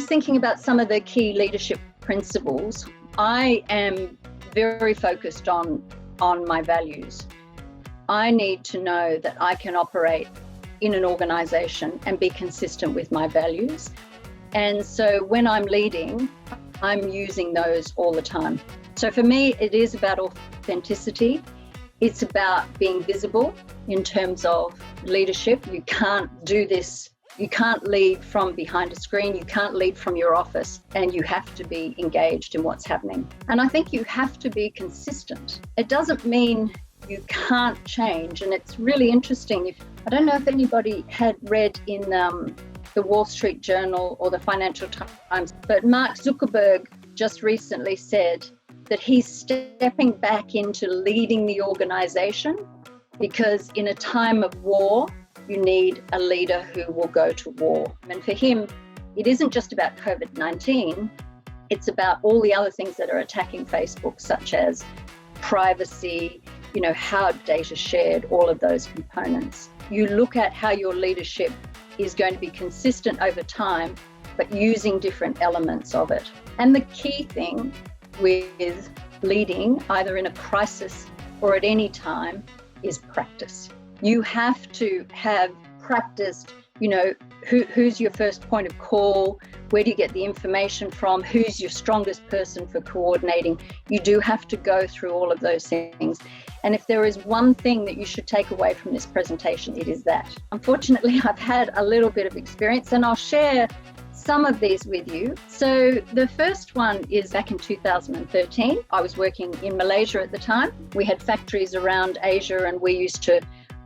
just thinking about some of the key leadership principles, I am very focused on my values. I need to know that I can operate in an organization and be consistent with my values. And so when I'm leading, I'm using those all the time. So for me, it is about authenticity. It's about being visible in terms of leadership. You can't do this. You can't lead from behind a screen. You can't lead from your office, and you have to be engaged in what's happening. And I think you have to be consistent. It doesn't mean you can't change. And it's really interesting. I don't know if anybody had read in the Wall Street Journal or the Financial Times, but Mark Zuckerberg just recently said that he's stepping back into leading the organization because in a time of war, you need a leader who will go to war. And for him, it isn't just about COVID-19, it's about all the other things that are attacking Facebook, such as privacy, how data shared, all of those components. You look at how your leadership is going to be consistent over time, but using different elements of it. And the key thing with leading, either in a crisis or at any time, is practice. You have to have practiced, who's your first point of call, where do you get the information from, who's your strongest person for coordinating. You do have to go through all of those things. And if there is one thing that you should take away from this presentation, it is that. Unfortunately, I've had a little bit of experience, and I'll share some of these with you. So the first one is back in 2013. I was working in Malaysia at the time. We had factories around Asia, and we used to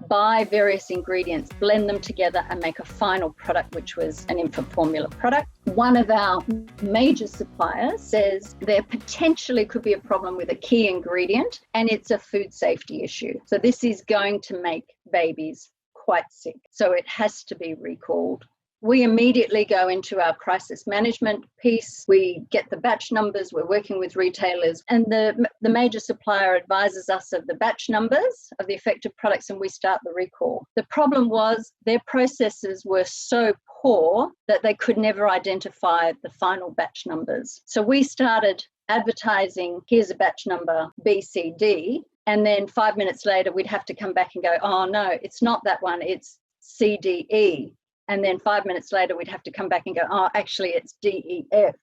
buy various ingredients, blend them together and make a final product, which was an infant formula product. One of our major suppliers says there potentially could be a problem with a key ingredient, and it's a food safety issue. So this is going to make babies quite sick. So it has to be recalled. We immediately go into our crisis management piece. We get the batch numbers. We're working with retailers, and the major supplier advises us of the batch numbers of the affected products, and we start the recall. The problem was their processes were so poor that they could never identify the final batch numbers. So we started advertising, here's a batch number B, C, D, and then 5 minutes later, we'd have to come back and go, oh no, it's not that one, it's C, D, E. And then 5 minutes later, we'd have to come back and go, oh, actually, it's DEF.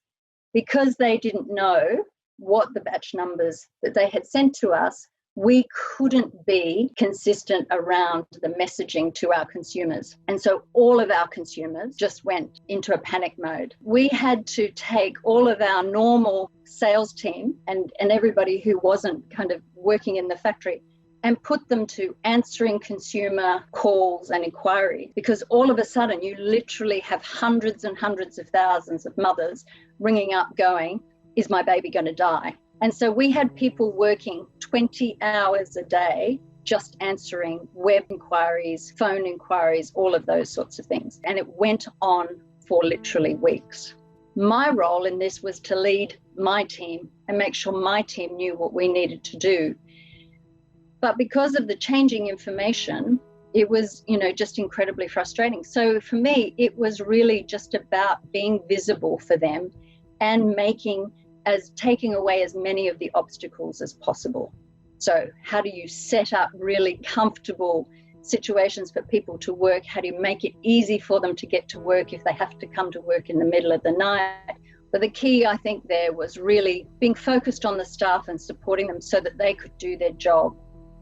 Because they didn't know what the batch numbers that they had sent to us, we couldn't be consistent around the messaging to our consumers. And so all of our consumers just went into a panic mode. We had to take all of our normal sales team and everybody who wasn't kind of working in the factory and put them to answering consumer calls and inquiry, because all of a sudden you literally have hundreds and hundreds of thousands of mothers ringing up going, is my baby going to die? And so we had people working 20 hours a day just answering web inquiries, phone inquiries, all of those sorts of things. And it went on for literally weeks. My role in this was to lead my team and make sure my team knew what we needed to do. But because of the changing information, it was, just incredibly frustrating. So for me, it was really just about being visible for them and taking away as many of the obstacles as possible. So how do you set up really comfortable situations for people to work? How do you make it easy for them to get to work if they have to come to work in the middle of the night? But the key, I think, there was really being focused on the staff and supporting them so that they could do their job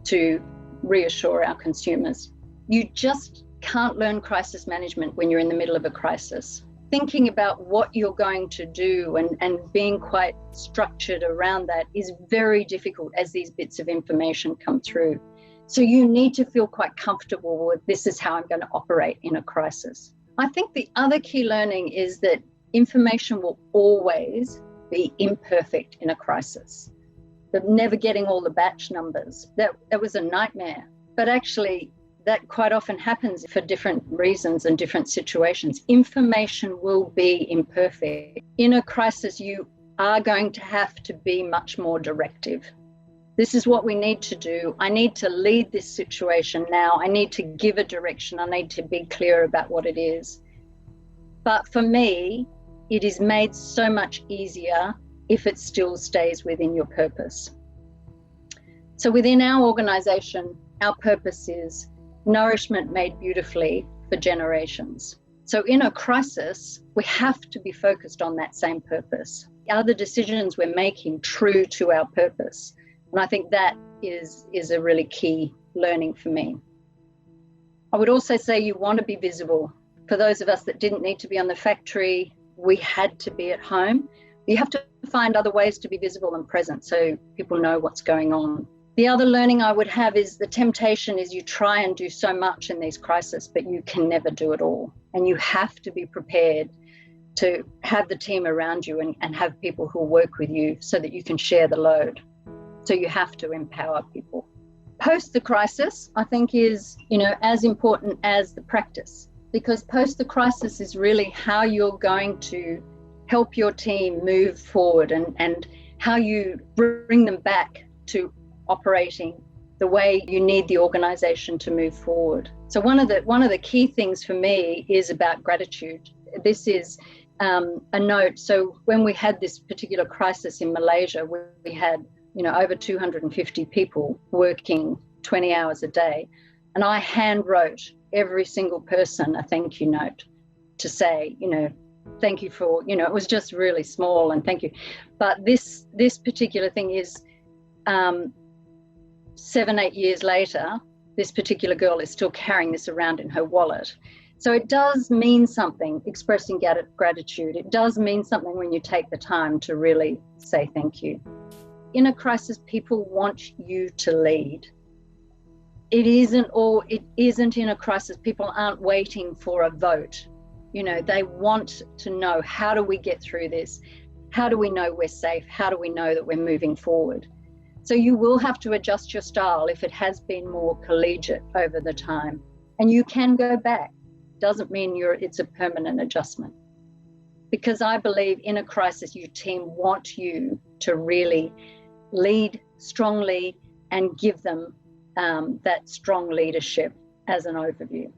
to reassure our consumers. You just can't learn crisis management when you're in the middle of a crisis. Thinking about what you're going to do and being quite structured around that is very difficult as these bits of information come through. So you need to feel quite comfortable with, this is how I'm going to operate in a crisis. I think the other key learning is that information will always be imperfect in a crisis. Never getting all the batch numbers, that was a nightmare. But actually, that quite often happens for different reasons and different situations. Information will be imperfect. In a crisis, you are going to have to be much more directive. This is what we need to do. I need to lead this situation now. I need to give a direction. I need to be clear about what it is. But for me, it is made so much easier if it still stays within your purpose. So within our organization, our purpose is nourishment made beautifully for generations. So in a crisis, we have to be focused on that same purpose. Are the decisions we're making true to our purpose? And I think that is a really key learning for me. I would also say you want to be visible. For those of us that didn't need to be on the factory, we had to be at home. You have to find other ways to be visible and present so people know what's going on. The other learning I would have is the temptation is you try and do so much in these crises, but you can never do it all. And you have to be prepared to have the team around you and have people who work with you so that you can share the load. So you have to empower people. Post the crisis, I think, is, as important as the practice, because post the crisis is really how you're going to help your team move forward and how you bring them back to operating the way you need the organization to move forward. So one of the key things for me is about gratitude. This is a note. So when we had this particular crisis in Malaysia, we had over 250 people working 20 hours a day, and I hand wrote every single person a thank you note to say, thank you for, it was just really small and thank you. But this particular thing is 7-8 years later, this particular girl is still carrying this around in her wallet. So it does mean something, expressing gratitude. It does mean something when you take the time to really say thank you. In a crisis, people want you to lead. It isn't in a crisis. People aren't waiting for a vote. They want to know, how do we get through this? How do we know we're safe? How do we know that we're moving forward? So you will have to adjust your style if it has been more collegiate over the time. And you can go back. Doesn't mean it's a permanent adjustment. Because I believe in a crisis, your team want you to really lead strongly and give them that strong leadership as an overview.